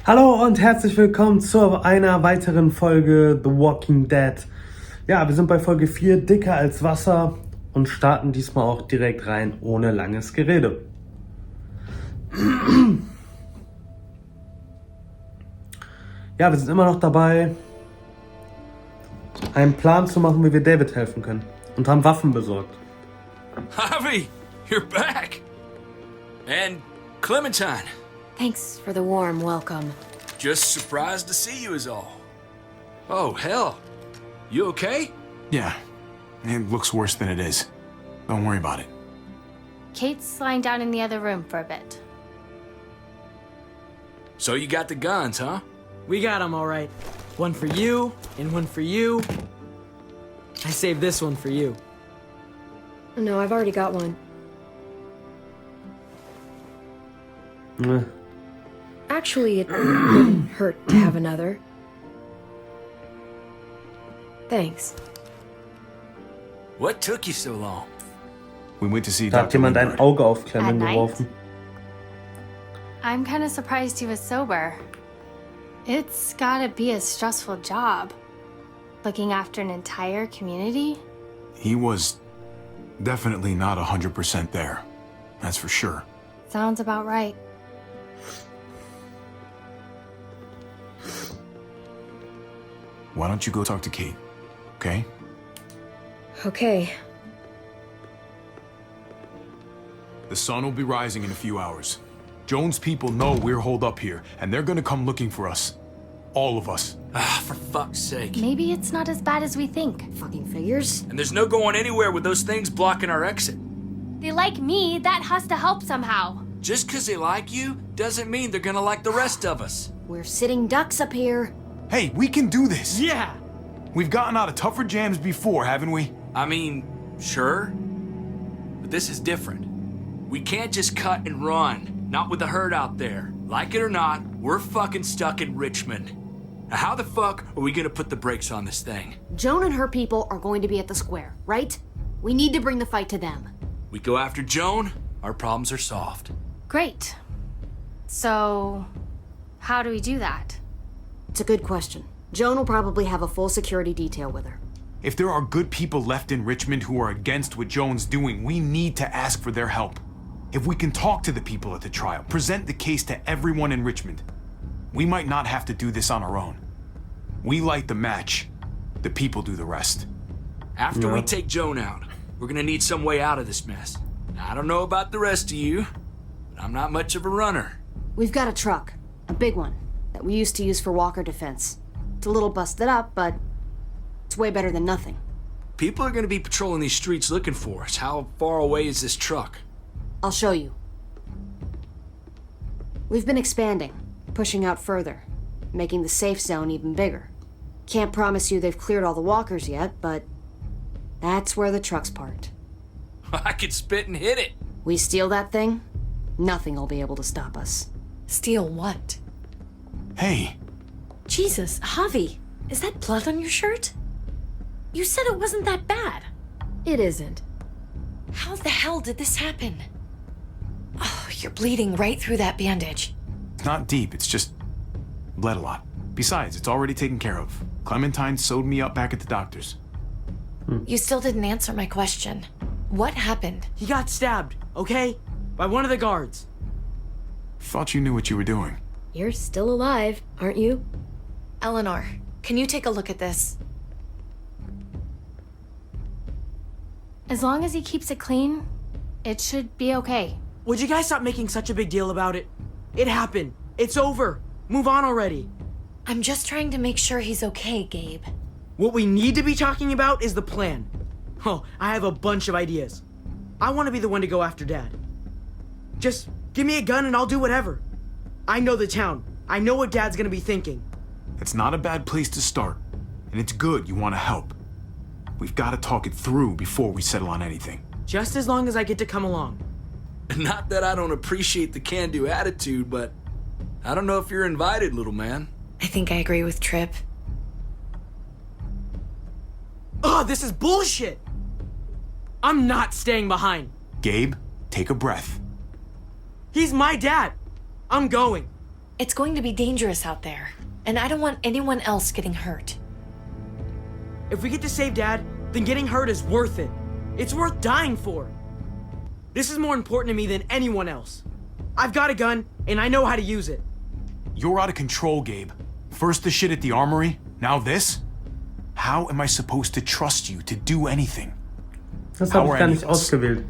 Hallo und herzlich willkommen zu einer weiteren Folge The Walking Dead. Ja, wir sind bei Folge 4, dicker als Wasser, und starten diesmal auch direkt rein, ohne langes Gerede. Ja, wir sind immer noch dabei, einen Plan zu machen, wie wir David helfen können, und haben Waffen besorgt. Javi, you're back. And Clementine. Thanks for the warm welcome. Just surprised to see you is all. Oh, hell. You okay? Yeah, it looks worse than it is. Don't worry about it. Kate's lying down in the other room for a bit. So you got the guns, huh? We got them all right. One for you, and one for you. I saved this one for you. No, I've already got one. Actually, it wouldn't hurt to have another. Thanks. What took you so long? We went to see Da hat Dr. jemand ein Lindbergh. Auge auf Clement At night? geworfen. I'm kind of surprised he was sober. It's gotta be a stressful job. Looking after an entire community? He was definitely not 100% there. That's for sure. Sounds about right. Why don't you go talk to Kate, okay? Okay. The sun will be rising in a few hours. Jones' people know we're holed up here, and they're gonna come looking for us. All of us. Ah, for fuck's sake. Maybe it's not as bad as we think. Fucking figures. And there's no going anywhere with those things blocking our exit. They like me, that has to help somehow. Just because they like you doesn't mean they're gonna like the rest of us. We're sitting ducks up here. Hey, we can do this! Yeah! We've gotten out of tougher jams before, haven't we? I mean, sure. But this is different. We can't just cut and run. Not with the herd out there. Like it or not, we're fucking stuck in Richmond. Now, how the fuck are we gonna put the brakes on this thing? Joan and her people are going to be at the square, right? We need to bring the fight to them. We go after Joan, our problems are solved. Great. So, how do we do that? It's a good question. Joan will probably have a full security detail with her. If there are good people left in Richmond who are against what Jones' doing, we need to ask for their help. If we can talk to the people at the trial, present the case to everyone in Richmond, we might not have to do this on our own. We light the match, the people do the rest. After we take Joan out, we're gonna need some way out of this mess. I don't know about the rest of you, but I'm not much of a runner. We've got a truck, a big one, that we used to use for walker defense. It's a little busted up, but it's way better than nothing. People are gonna be patrolling these streets looking for us. How far away is this truck? I'll show you. We've been expanding, pushing out further, making the safe zone even bigger. Can't promise you they've cleared all the walkers yet, but that's where the truck's parked. I could spit and hit it. We steal that thing, nothing will be able to stop us. Steal what? Hey, Jesus, Javi, is that blood on your shirt? You said it wasn't that bad. It isn't. How the hell did this happen? Oh, you're bleeding right through that bandage. it's not deep, it's just bled a lot. Besides, it's already taken care of. Clementine sewed me up back at the doctor's. You still didn't answer my question. What happened? He got stabbed, okay? By one of the guards. Thought you knew what you were doing. You're still alive, aren't you? Eleanor, can you take a look at this? As long as he keeps it clean, it should be okay. Would you guys stop making such a big deal about it? It happened. It's over. Move on already. I'm just trying to make sure he's okay, Gabe. What we need to be talking about is the plan. Oh, I have a bunch of ideas. I want to be the one to go after Dad. Just give me a gun and I'll do whatever. I know the town. I know what Dad's gonna be thinking. It's not a bad place to start, and it's good you want to help. We've got to talk it through before we settle on anything. Just as long as I get to come along. Not that I don't appreciate the can-do attitude, but I don't know if you're invited, little man. I think I agree with Tripp. Ugh, this is bullshit! I'm not staying behind. Gabe, take a breath. He's my dad. I'm going. It's going to be dangerous out there, and I don't want anyone else getting hurt. If we get to save Dad, then getting hurt is worth it. It's worth dying for. This is more important to me than anyone else. I've got a gun, and I know how to use it. You're out of control, Gabe. First the shit at the armory, now this? How am I supposed to trust you to do anything? Das habe ich gar nicht ausgewählt.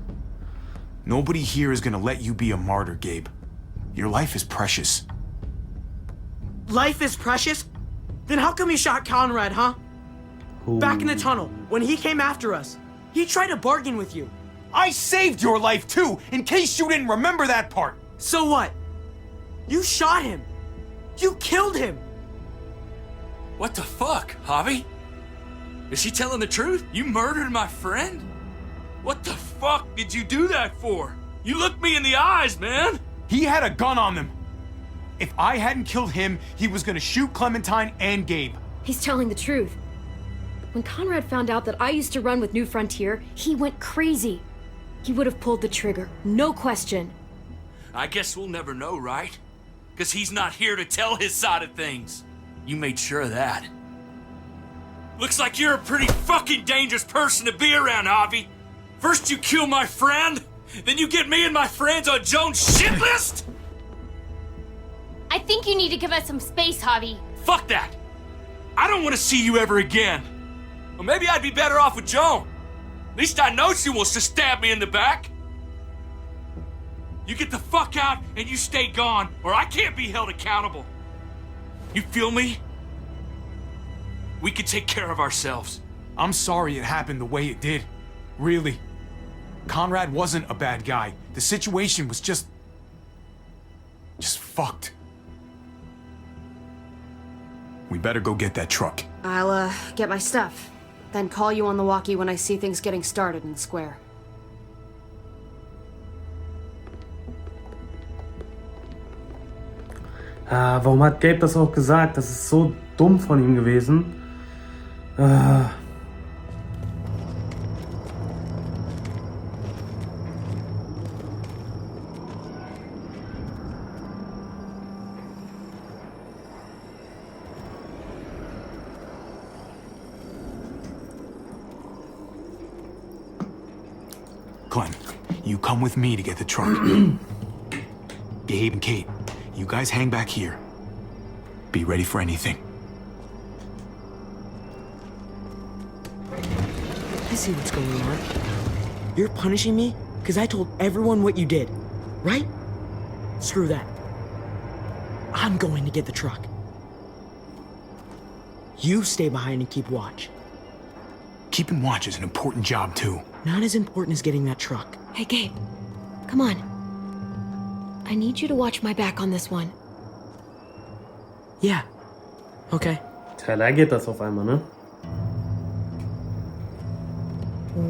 Nobody here is gonna let you be a martyr, Gabe. Your life is precious. Life is precious? Then how come you shot Conrad, huh? Ooh. Back in the tunnel, when he came after us, he tried to bargain with you. I saved your life too, in case you didn't remember that part. So what? You shot him. You killed him. What the fuck, Javi? Is she telling the truth? You murdered my friend? What the fuck did you do that for? You looked me in the eyes, man! He had a gun on them. If I hadn't killed him, he was gonna shoot Clementine and Gabe. He's telling the truth. When Conrad found out that I used to run with New Frontier, he went crazy. He would have pulled the trigger, no question. I guess we'll never know, right? Because he's not here to tell his side of things. You made sure of that. Looks like you're a pretty fucking dangerous person to be around, Javi. First you kill my friend, then you get me and my friends on Jones' shit list? I think you need to give us some space, Javi. Fuck that! I don't want to see you ever again. Well, maybe I'd be better off with Joan. At least I know she wants to stab me in the back. You get the fuck out and you stay gone, or I can't be held accountable. You feel me? We can take care of ourselves. I'm sorry it happened the way it did. Really. Conrad wasn't a bad guy. The situation was just fucked. We better go get that truck. I'll, get my stuff. Then call you on the walkie when I see things getting started in the square. Ah, warum hat Gabe das auch gesagt? Das ist so dumm von ihm gewesen. Ah. Clem, you come with me to get the truck. Gabe and Kate, you guys hang back here. Be ready for anything. I see what's going on. You're punishing me because I told everyone what you did, right? Screw that. I'm going to get the truck. You stay behind and keep watch. Keeping watch is an important job, too. Not as important as getting that truck. Hey, Gabe, come on. I need you to watch my back on this one. Yeah. Okay. Tja, da geht das auf einmal, ne?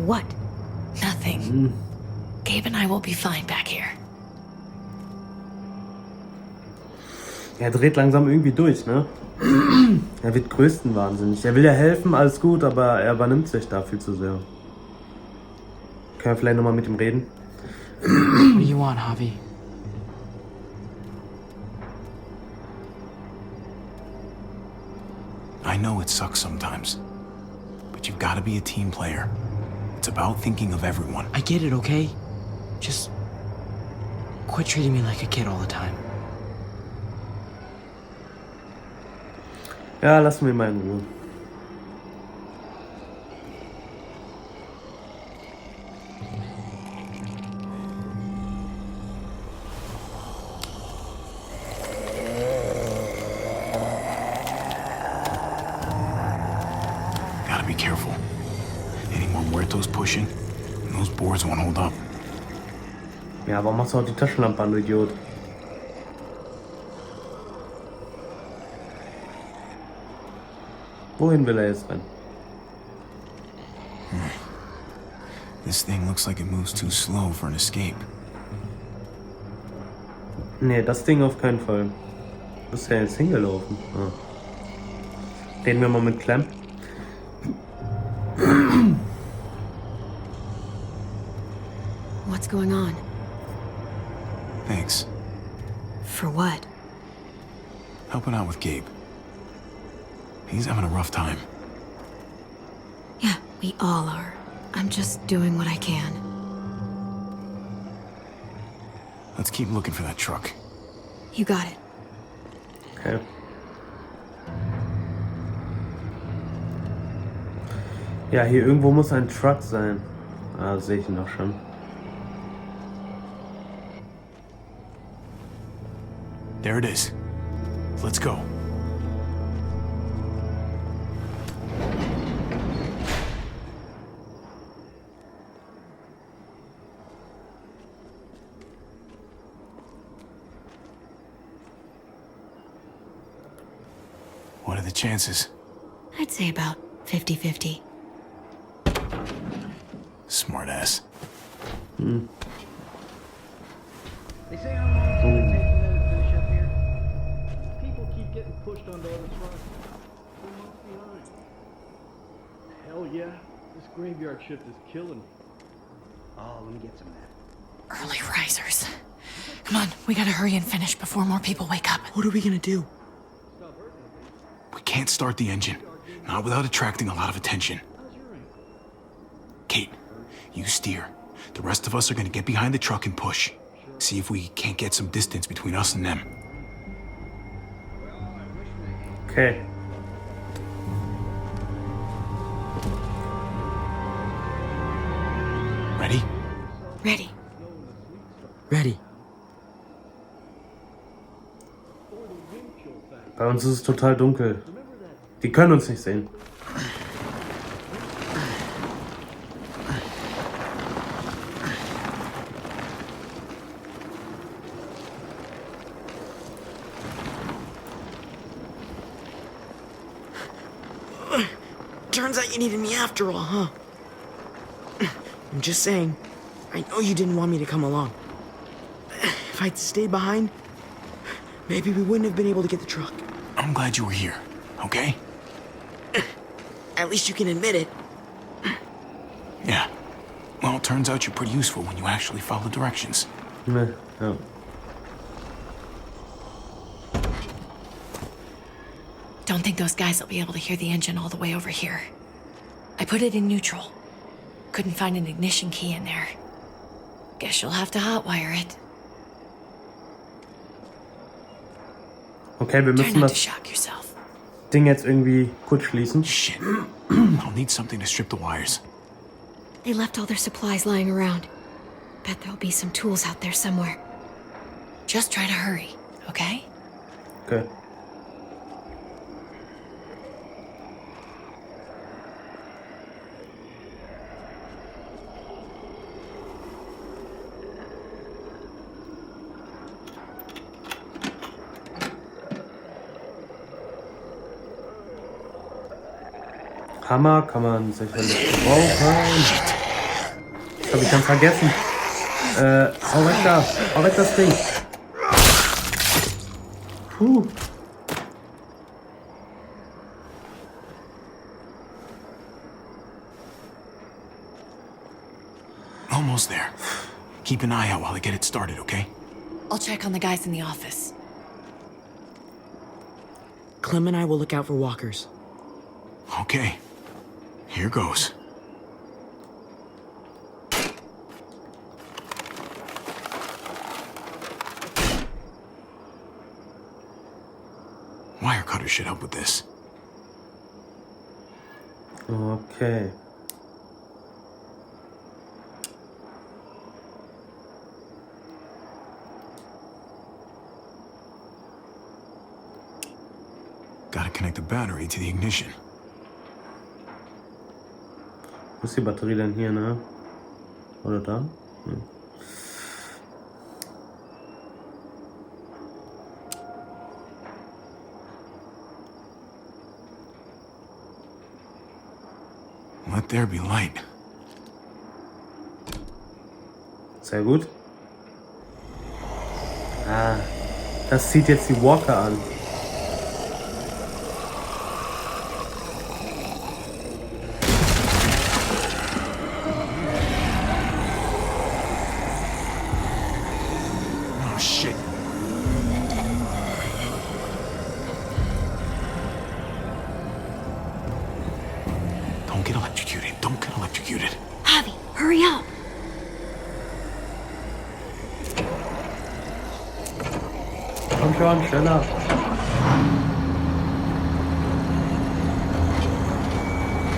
What? Nothing. Gabe and I will be fine back here. Er dreht langsam irgendwie durch, ne? Er wird größtenwahnsinnig. Er will ja helfen, alles gut, aber er übernimmt sich da viel zu sehr. Können wir vielleicht nochmal mit ihm reden? What do you want, Javi? I know it sucks sometimes, but you've got to be a team player. It's about thinking of everyone. I get it, okay? Just quit treating me like a kid all the time. Ja, lassen wir ihn mal in Ruhe. Gotta be careful. Any more muertos pushing, and those boards won't hold up. Ja, warum machst du auch die Taschenlampe an, du Idiot? Wohin will er jetzt rein? This thing looks like it moves too slow for an escape. Nee, das Ding auf keinen Fall. Wo ist der jetzt hingelaufen? Ah. Reden wir mal mit Clem. What's going on? Thanks. For what? helping out with Gabe. He's having a rough time. Yeah, we all are. I'm just doing what I can. Let's keep looking for that truck. You got it. Okay. Ja, hier irgendwo muss ein Truck sein. Ah, sehe ich ihn doch schon. There it is. Let's go. What are the chances? I'd say about 50-50. Smart ass. They say how long it's gonna take for them to finish up here. People keep getting pushed onto other trucks. 2 months behind. Hell yeah. This graveyard shift is killing me. Oh, let me get some of that. Early risers. Come on, we gotta hurry and finish before more people wake up. What are we gonna do? We can't start the engine. Not without attracting a lot of attention. Kate, you steer. The rest of us are gonna get behind the truck and push. See if we can't get some distance between us and them. Okay. Ready? Ready. Ready. Bei uns ist es total dunkel. Die können uns nicht sehen. Turns out you needed me after all, huh? I'm just saying, I know you didn't want me to come along. If I'd stayed behind, maybe we wouldn't have been able to get the truck. I'm glad you were here, okay? At least you can admit it. Yeah. Well, it turns out you're pretty useful when you actually follow directions. Ne, ja. Don't think those guys will be able to hear the engine all the way over here. I put it in neutral. Couldn't find an ignition key in there. Guess you'll have to hotwire it. Okay, wir Try müssen not to das shock yourself. Ding jetzt irgendwie kurz schließen. Shit. I'll need something to strip the wires. They left all their supplies lying around. Bet there'll be some tools out there somewhere. Just try to hurry, okay? Okay. Hammer kann man sicherlich brauchen. Das habe ich ganz vergessen. Hau weg da. Hau weg das Ding. Puh. Almost there. Keep an eye out while I get it started, okay? I'll check on the guys in the office. Clem and I will look out for walkers. Okay. Here goes. Wire cutter should help with this. Okay. Gotta connect the battery to the ignition. Wo ist die Batterie denn hier, ne? Oder da? Hm. Let there be light. Sehr gut. Ah, das zieht jetzt die Walker an. electrocuted. Javi, hurry up. Komm schon, schneller.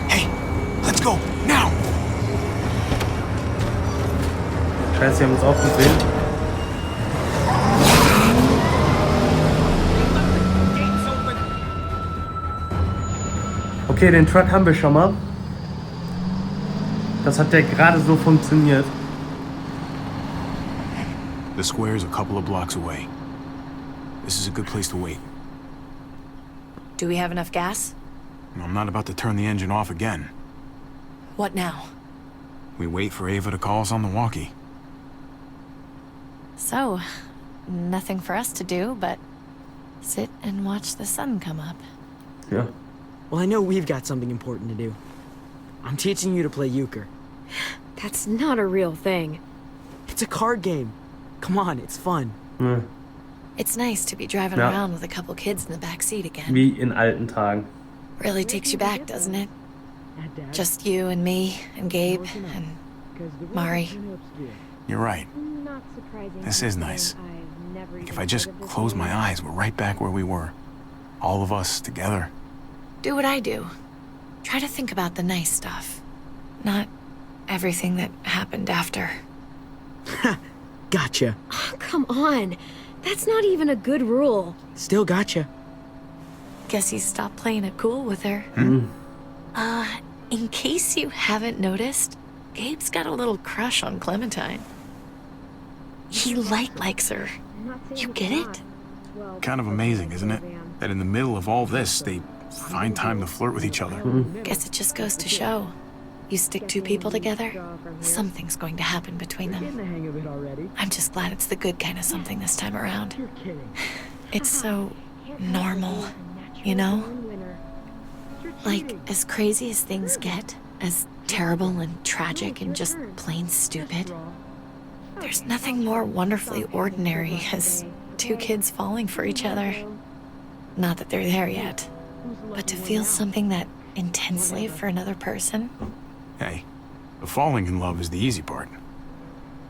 Hey, let's go, now! Scheiße, sie haben uns auch gesehen. Okay, den Truck haben wir schon mal. Das hat ja gerade so funktioniert. The square is a couple of blocks away. This is a good place to wait. Do we have enough gas? I'm not about to turn the engine off again. What now? We wait for Ava to call us on the walkie. So, nothing for us to do but sit and watch the sun come up. Ja. Well, I know we've got something important to do. I'm teaching you to play euchre. That's not a real thing. It's a card game. Come on, it's fun. Ja. It's nice to be driving Ja. around with a couple kids in the back seat again. Wie in alten Tagen. Really takes you back, doesn't it? Just you and me and Gabe and Mari. You're right. This is nice. Like if I just close my eyes, we're right back where we were. All of us together. Do what I do. Try to think about the nice stuff. Not everything that happened after. Gotcha. Oh, come on. That's not even a good rule. Still gotcha. Guess he stopped playing it cool with her. In case you haven't noticed, Gabe's got a little crush on Clementine. He likes her. You get it? Kind of amazing, isn't it? That in the middle of all this, they find time to flirt with each other. Guess it just goes to show. You stick two people together, something's going to happen between them. I'm just glad it's the good kind of something this time around. It's so normal, you know? Like, as crazy as things get, as terrible and tragic and just plain stupid, there's nothing more wonderfully ordinary as two kids falling for each other. Not that they're there yet, but to feel something that intensely for another person, Hey, the falling in love is the easy part.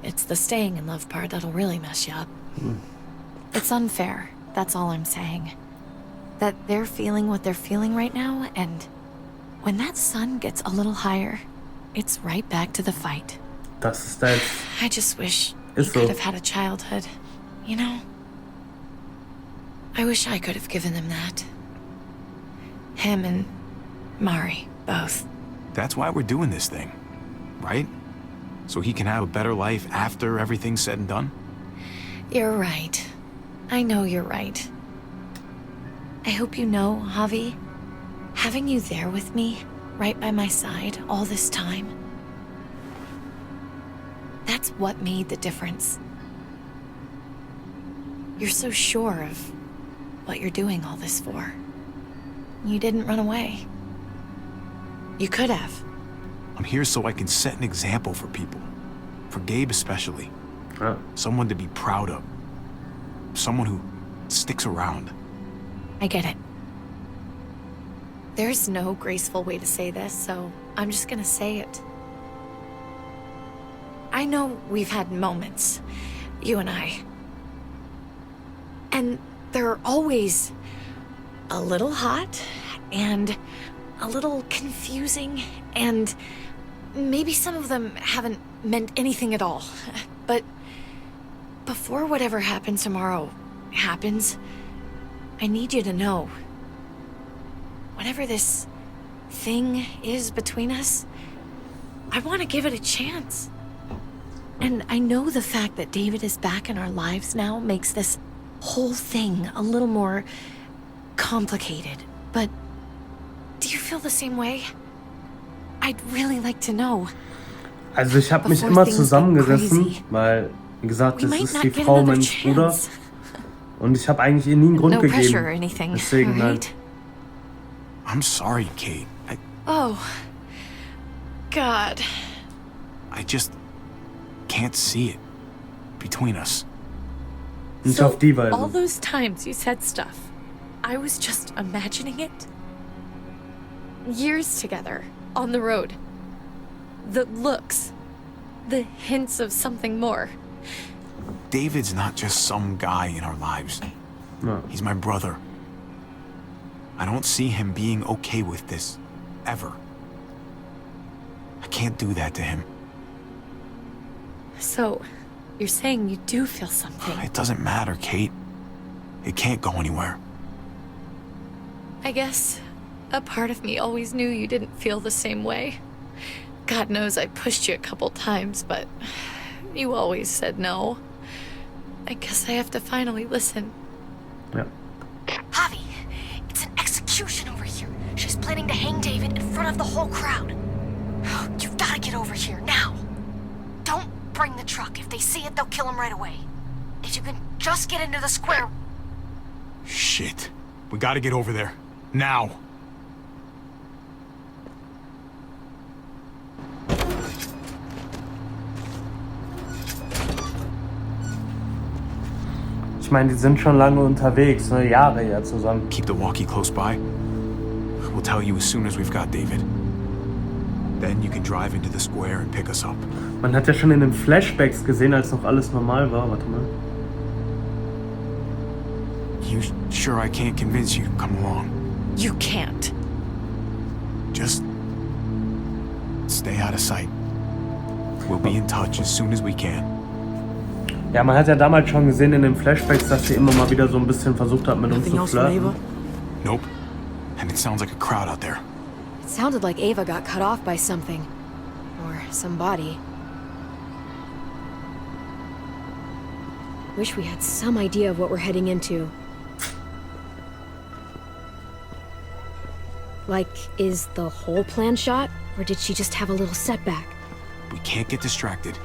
it's the staying in love part that'll really mess you up. It's unfair, that's all I'm saying. That they're feeling what they're feeling right now, and when that sun gets a little higher, it's right back to the fight. Das ist da jetzt. I just wish you Ist so. could have had a childhood, you know? I wish I could have given them that. Him and Mari, both. That's why we're doing this thing, right? So he can have a better life after everything's said and done? You're right. I know you're right. I hope you know, Javi, having you there with me, right by my side, all this time, that's what made the difference. You're so sure of what you're doing all this for. You didn't run away. You could have. I'm here so I can set an example for people. For Gabe especially. Ja. Someone to be proud of. Someone who sticks around. I get it. There's no graceful way to say this, so I'm just gonna say it. I know we've had moments, you and I. And they're always a little hot and a little confusing, and maybe some of them haven't meant anything at all. But before whatever happens tomorrow happens, I need you to know, whatever this thing is between us, I want to give it a chance. And I know the fact that David is back in our lives now makes this whole thing a little more complicated. But do you feel the same way? I'd really like to know. Also ich habe mich Before immer things zusammengesessen, get crazy. weil, wie gesagt, We das might ist not die get Frau another meines Bruders. chance. Und ich habe eigentlich ihr nie einen Grund No pressure or gegeben. anything, Deswegen, nein. right? I'm sorry, Kate. Oh, God. I just can't see it between us. Nicht auf die all Weise. those times you said stuff, I was just imagining it. Years together, on the road. The looks. The hints of something more. David's not just some guy in our lives. No. He's my brother. I don't see him being okay with this. Ever. I can't do that to him. So, you're saying you do feel something? It doesn't matter, Kate. It can't go anywhere. I guess a part of me always knew you didn't feel the same way. God knows I pushed you a couple times, but you always said no. I guess I have to finally listen. Ja. Javi, it's an execution over here. She's planning to hang David in front of the whole crowd. You've got to get over here now. Don't bring the truck. If they see it, they'll kill him right away. If you can just get into the square. Shit. We gotta get over there. Now. Ich meine, die sind schon lange unterwegs, ne? Jahre ja zusammen. Keep the walkie close by. We'll tell you as soon as we've got David. Then you can drive into the square and pick us up. Man hat ja schon in den Flashbacks gesehen, als noch alles normal war. Warte mal. You sure I can't convince you to come along? You can't. Just stay out of sight. We'll be in touch as soon as we can. Ja, man hat ja damals schon gesehen in den Flashbacks, dass sie immer mal wieder so ein bisschen versucht hat, mit uns Nothing zu else from flirten. Ava? Nope. And it sounds like a crowd out there. It sounded like Ava got cut off by something. Or somebody. Wish we had some idea of what we're heading into. Like, is the whole plan shot? Or did she just have a little setback? We can't get distracted.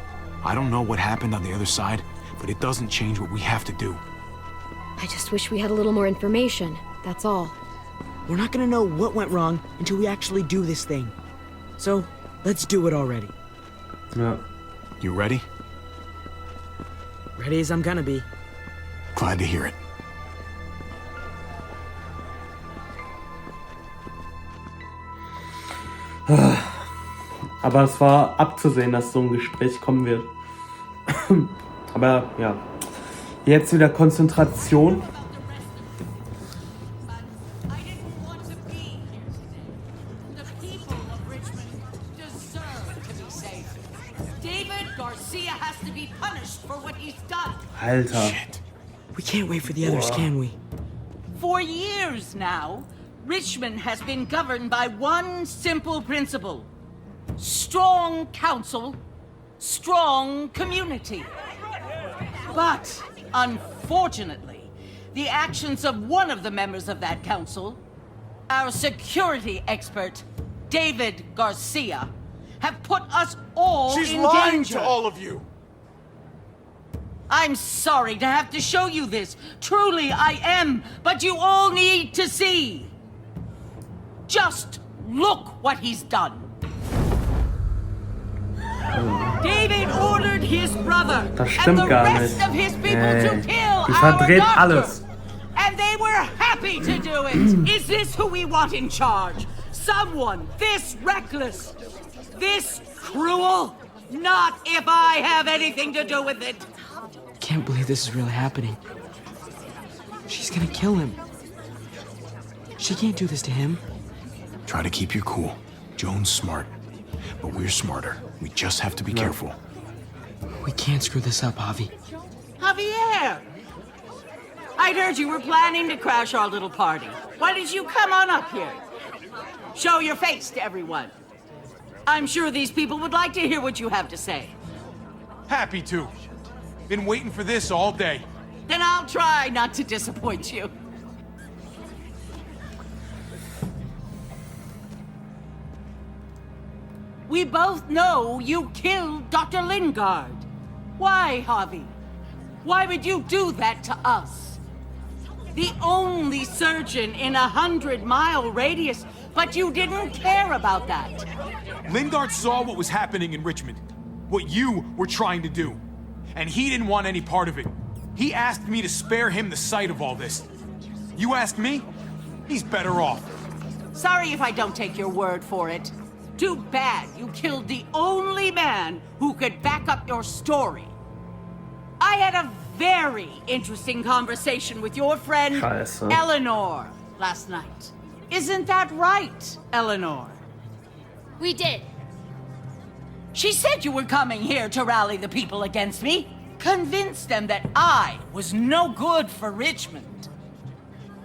I don't know what happened on the other side, but it doesn't change what we have to do. I just wish we had a little more information, that's all. We're not gonna know what went wrong until we actually do this thing. So, let's do it already. Ja. You ready? Ready as I'm gonna be. Glad to hear it. Aber es war abzusehen, dass so ein Gespräch kommen wird. Aber ja. Jetzt wieder Konzentration. David Garcia has to be punished for what he's done. Alter. Shit. We can't wait for the others, can we? For years now, Richmond has been governed by one simple principle. Strong council, strong community. But, unfortunately, the actions of one of the members of that council, our security expert, David Garcia, have put us all She's in lying danger. to all of you. I'm sorry to have to show you this. Truly, I am. But you all need to see. Just look what he's done. David ordered his brother Das and stimmt the gar rest nicht. of his people to kill Die our verdreht doctor. alles. And they were happy to do it. Is this who we want in charge? Someone this reckless, this cruel? Not if I have anything to do with it. Can't believe this is really happening. She's gonna kill him. She can't do this to him. Try to keep your cool. Joan's smart, but we're smarter. We just have to be careful. We can't screw this up, Javi. Javier! I'd heard you were planning to crash our little party. Why did you come on up here? Show your face to everyone. I'm sure these people would like to hear what you have to say. Happy to. Been waiting for this all day. Then I'll try not to disappoint you. We both know you killed Dr. Lingard. Why, Javi? Why would you do that to us? The only surgeon in a 100-mile radius, but you didn't care about that. Lingard saw what was happening in Richmond. What you were trying to do. And he didn't want any part of it. He asked me to spare him the sight of all this. You ask me? He's better off. Sorry if I don't take your word for it. Too bad you killed the only man who could back up your story. I had a very interesting conversation with your friend Scheiße. Eleanor last night. Isn't that right, Eleanor? We did. She said you were coming here to rally the people against me, convince them that I was no good for Richmond.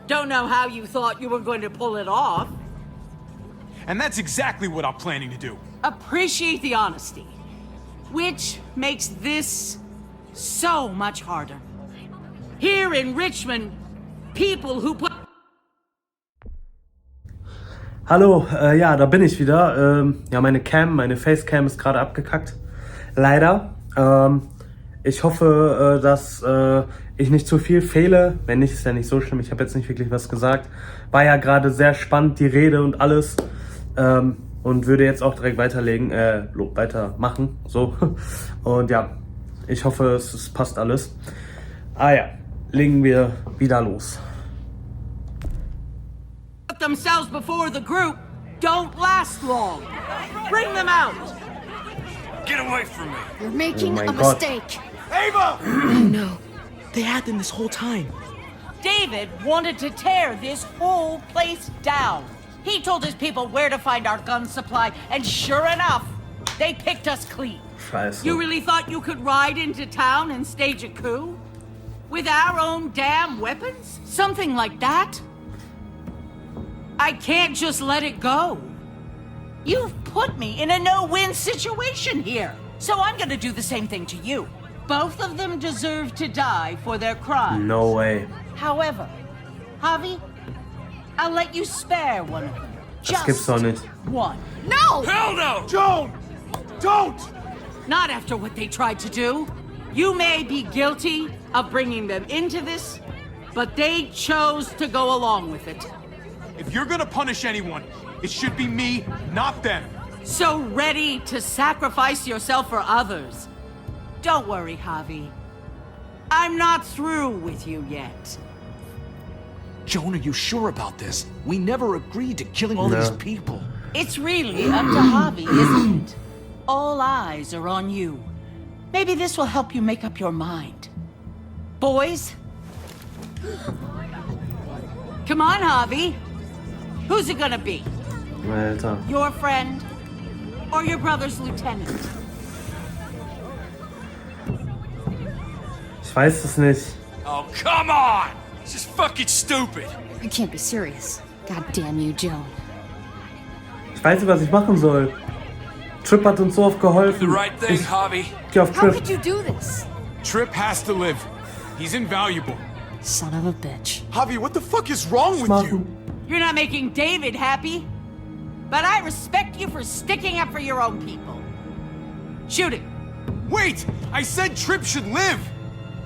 Don't know how you thought you were going to pull it off. And that's exactly what I'm planning to do. Appreciate the honesty, which makes this so much harder. Here in Richmond, people who put... Hallo, ja, da bin ich wieder. Ja, meine Facecam ist gerade abgekackt. Leider. Ich hoffe, dass ich nicht zu viel fehle. Wenn nicht, ist ja nicht so schlimm. Ich habe jetzt nicht wirklich was gesagt. War ja gerade sehr spannend, die Rede und alles. Und würde jetzt auch direkt weitermachen. So. Und ja, ich hoffe, es passt alles. Ah ja, legen wir wieder los. themselves before the group don't last long. Bring them out. Get away from me. You're making Oh my a God. mistake. Ava! Oh no. They had them this whole time. David wanted to tear this whole place down. He told his people where to find our gun supply, and sure enough, they picked us clean. Scheiße. You really thought you could ride into town and stage a coup? With our own damn weapons? Something like that? I can't just let it go. You've put me in a no-win situation here, so I'm gonna do the same thing to you. Both of them deserve to die for their crimes. No way. However, Javi, I'll let you spare one of them. Das gibt's doch nicht. One. No! Hell no! Joan! Don't! Not after what they tried to do. You may be guilty of bringing them into this, but they chose to go along with it. If you're gonna punish anyone, it should be me, not them. So ready to sacrifice yourself for others. Don't worry, Javi. I'm not through with you yet. Joan, are you sure about this? We never agreed to killing all these people. It's really up to Javi, isn't it? All eyes are on you. Maybe this will help you make up your mind. Boys? Come on, Javi. Who's it gonna be? Alter. Your friend? Or your brother's lieutenant? Ich weiß es nicht. Oh, come on! This is fucking stupid. You can't be serious. God damn you, Joan. Ich weiß nicht, was ich machen soll. Trip hat uns so oft The geholfen. right thing, Ich Javi. geh auf How Trip. could you do this? Trip has to live. He's invaluable. Son of a bitch. Javi, what the fuck is wrong with you? You're not making David happy. But I respect you for sticking up for your own people. Shoot it. Wait! I said Trip should live!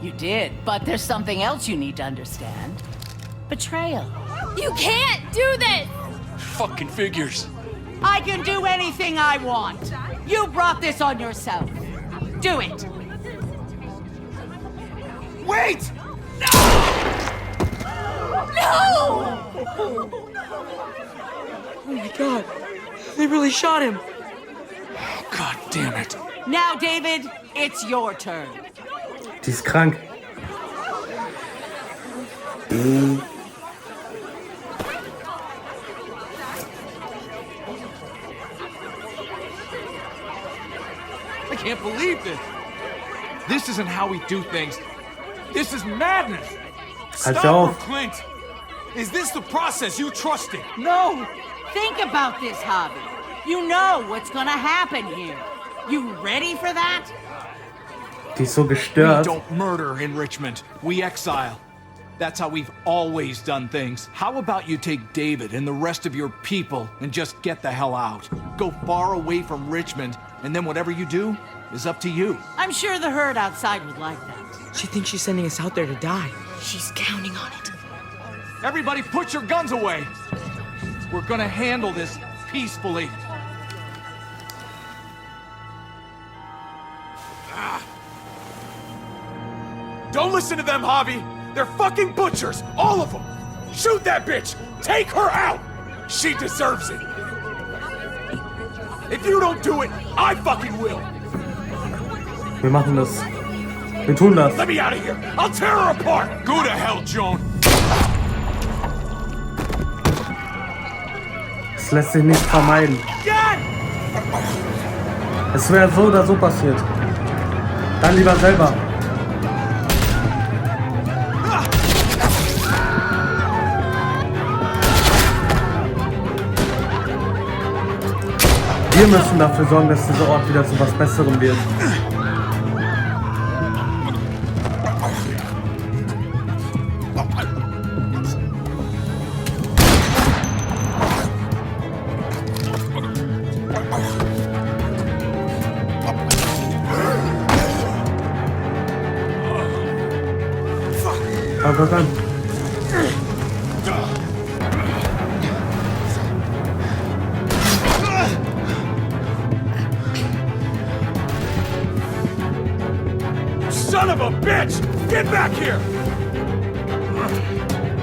You did, but there's something else you need to understand. Betrayal. You can't do this! Fucking figures. I can do anything I want. You brought this on yourself. Do it. Wait! Oh my god. They really shot him. God damn it. Now, David, it's your turn. Die ist krank. I can't believe this. This isn't how we do things. This is madness. Halt Stop auf. her, Clint! Is this the process you trusted? No! Think about this, Javi. You know what's gonna happen here. You ready for that? Die ist so We gestört. don't murder in Richmond. We exile. That's how we've always done things. How about you take David and the rest of your people and just get the hell out? Go far away from Richmond, and then whatever you do is up to you. I'm sure the herd outside would like that. She thinks she's sending us out there to die. She's counting on it. Everybody put your guns away. We're gonna handle this peacefully. Don't listen to them, Javi! They're fucking butchers! All of them! Shoot that bitch! Take her out! She deserves it! If you don't do it, I fucking will. Wir machen das. Wir tun das. Let me out of here. I'll tear her apart. Go to hell, Joan. Es lässt sich nicht vermeiden. Es wäre so oder so passiert. Dann lieber selber. Wir müssen dafür sorgen, dass dieser Ort wieder zu was Besserem wird. Komm. Son of a bitch! Get back here!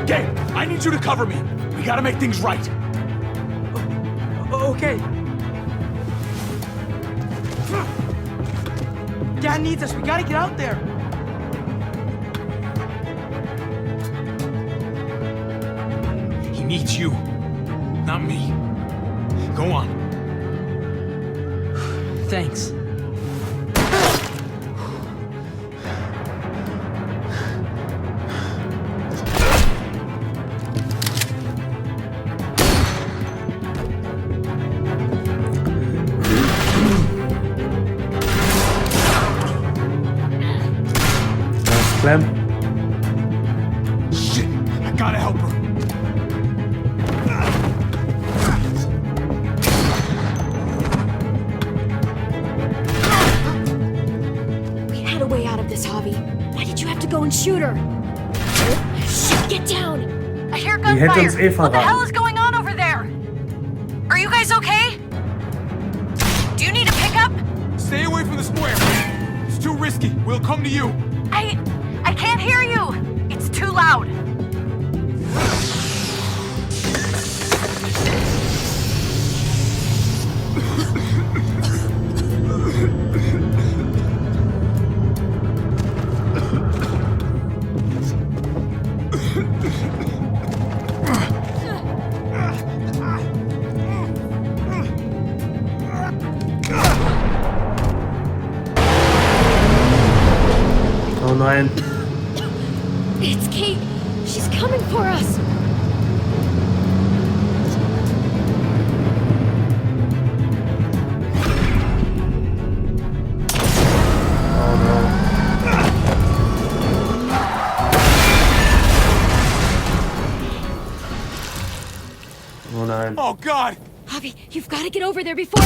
Gabe, I need you to cover me. We gotta make things right. Okay. Dad needs us. We gotta get out there. He needs you, not me. Go on. Thanks. Clem. Shit, I gotta help her. We had a way out of this, Javi. Why did you have to go and shoot her? Shit, get down! I hear Die hätte uns gunfire. What the verraten. hell is going on over there? Are you guys okay? Do you need a pickup? Stay away from the square. It's too risky. We'll come to you. I can't hear you. It's too loud. Oh nein. It's Kate. She's coming for us. Oh no. Oh nein. Oh God! Javi, you've got to get over there before...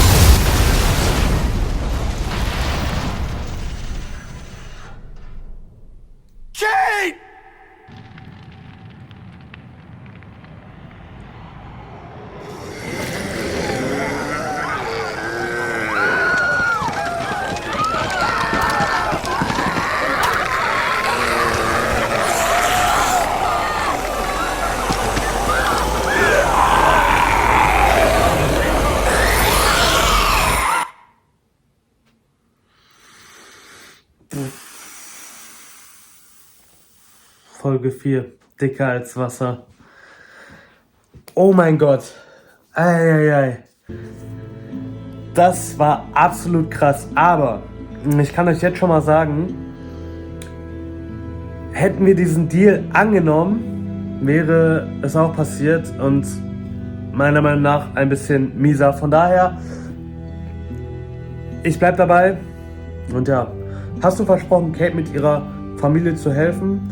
Kate! Folge 4. Dicker als Wasser. Oh mein Gott. Eieiei. Das war absolut krass. Aber ich kann euch jetzt schon mal sagen, hätten wir diesen Deal angenommen, wäre es auch passiert und meiner Meinung nach ein bisschen mieser. Von daher, ich bleib dabei. Und ja, hast du versprochen, Kate mit ihrer Familie zu helfen,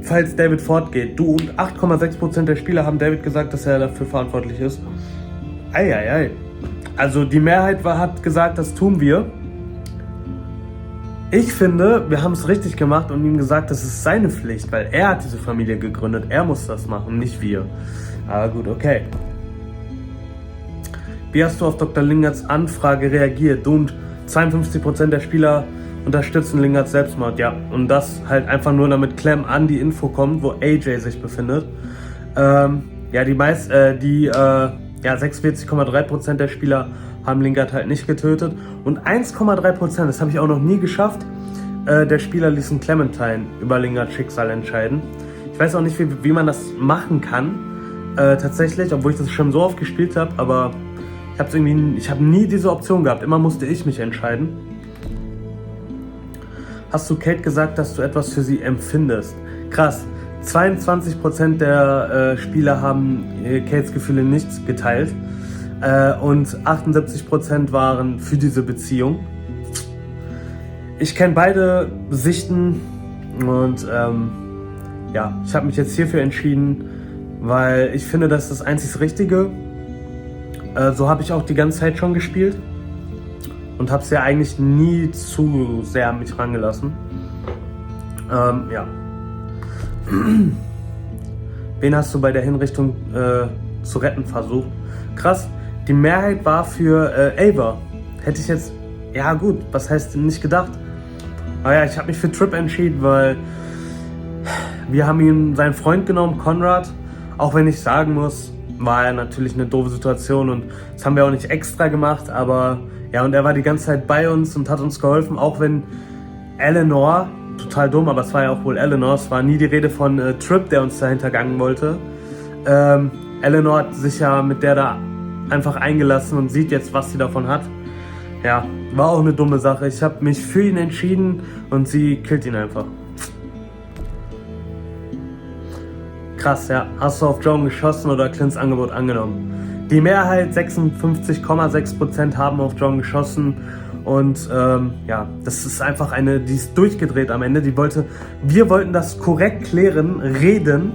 falls David fortgeht? Du und 8,6% der Spieler haben David gesagt, dass er dafür verantwortlich ist. Eieiei. Also die Mehrheit hat gesagt, das tun wir. Ich finde, wir haben es richtig gemacht und ihm gesagt, das ist seine Pflicht, weil er hat diese Familie gegründet. Er muss das machen, nicht wir. Aber gut, okay. Wie hast du auf Dr. Lingerts Anfrage reagiert? Du und 52% der Spieler unterstützen Lingerts Selbstmord, ja. Und das halt einfach nur, damit Clem an die Info kommt, wo AJ sich befindet. Ja, 46,3% der Spieler haben Lingard halt nicht getötet. Und 1,3%, das habe ich auch noch nie geschafft, der Spieler ließ einen Clementine über Lingards Schicksal entscheiden. Ich weiß auch nicht, wie man das machen kann, tatsächlich, obwohl ich das schon so oft gespielt habe, aber ich habe nie diese Option gehabt, immer musste ich mich entscheiden. Hast du Kate gesagt, dass du etwas für sie empfindest? Krass, 22% der Spieler haben Kates Gefühle nicht geteilt und 78% waren für diese Beziehung. Ich kenne beide Sichten und ja, ich habe mich jetzt hierfür entschieden, weil ich finde, das ist das einzig Richtige. So habe ich auch die ganze Zeit schon gespielt und habe es ja eigentlich nie zu sehr an mich rangelassen. Ja. Wen hast du bei der Hinrichtung zu retten versucht? Krass, die Mehrheit war für Ava. Hätte ich jetzt, ja gut, was heißt nicht gedacht? Aber ja, ich habe mich für Trip entschieden, weil wir haben ihm seinen Freund genommen, Conrad. Auch wenn ich sagen muss, war er natürlich eine doofe Situation und das haben wir auch nicht extra gemacht, aber ja, und er war die ganze Zeit bei uns und hat uns geholfen, auch wenn Eleanor, total dumm, aber es war ja auch wohl Eleanor, es war nie die Rede von Trip, der uns dahinter gangen wollte. Eleanor hat sich ja mit der da einfach eingelassen und sieht jetzt, was sie davon hat. Ja, war auch eine dumme Sache. Ich habe mich für ihn entschieden und sie killt ihn einfach. Krass, ja. Hast du auf Joan geschossen oder Clint's Angebot angenommen? Die Mehrheit, 56,6%, haben auf Joan geschossen. Und ja, das ist einfach die ist durchgedreht am Ende. Wir wollten das korrekt klären, reden.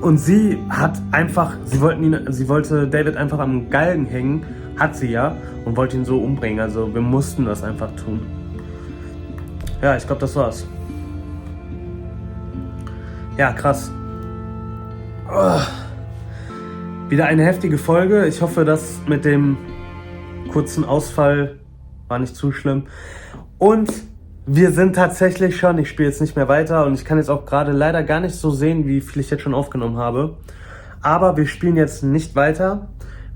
Und sie wollte David einfach am Galgen hängen. Hat sie ja. Und wollte ihn so umbringen. Also wir mussten das einfach tun. Ja, ich glaube, das war's. Ja, krass. Oh. Wieder eine heftige Folge. Ich hoffe, das mit dem kurzen Ausfall war nicht zu schlimm. Und wir sind tatsächlich schon, ich spiele jetzt nicht mehr weiter und ich kann jetzt auch gerade leider gar nicht so sehen, wie viel ich jetzt schon aufgenommen habe. Aber wir spielen jetzt nicht weiter.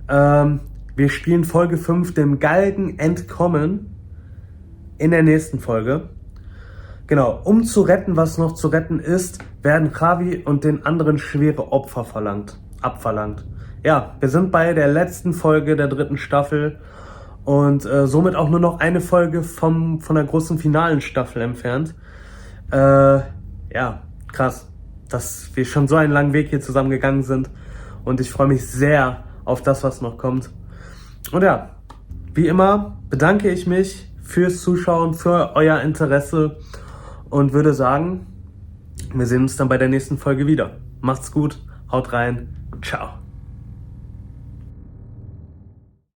Wir spielen Folge 5, dem Galgen entkommen, in der nächsten Folge. Genau, um zu retten, was noch zu retten ist, werden Javi und den anderen schwere Opfer abverlangt. Ja, wir sind bei der letzten Folge der 3. Staffel und somit auch nur noch eine Folge von der großen finalen Staffel entfernt. Ja, krass, dass wir schon so einen langen Weg hier zusammen gegangen sind und ich freue mich sehr auf das, was noch kommt. Und ja, wie immer bedanke ich mich fürs Zuschauen, für euer Interesse und würde sagen, wir sehen uns dann bei der nächsten Folge wieder. Macht's gut, haut rein, ciao.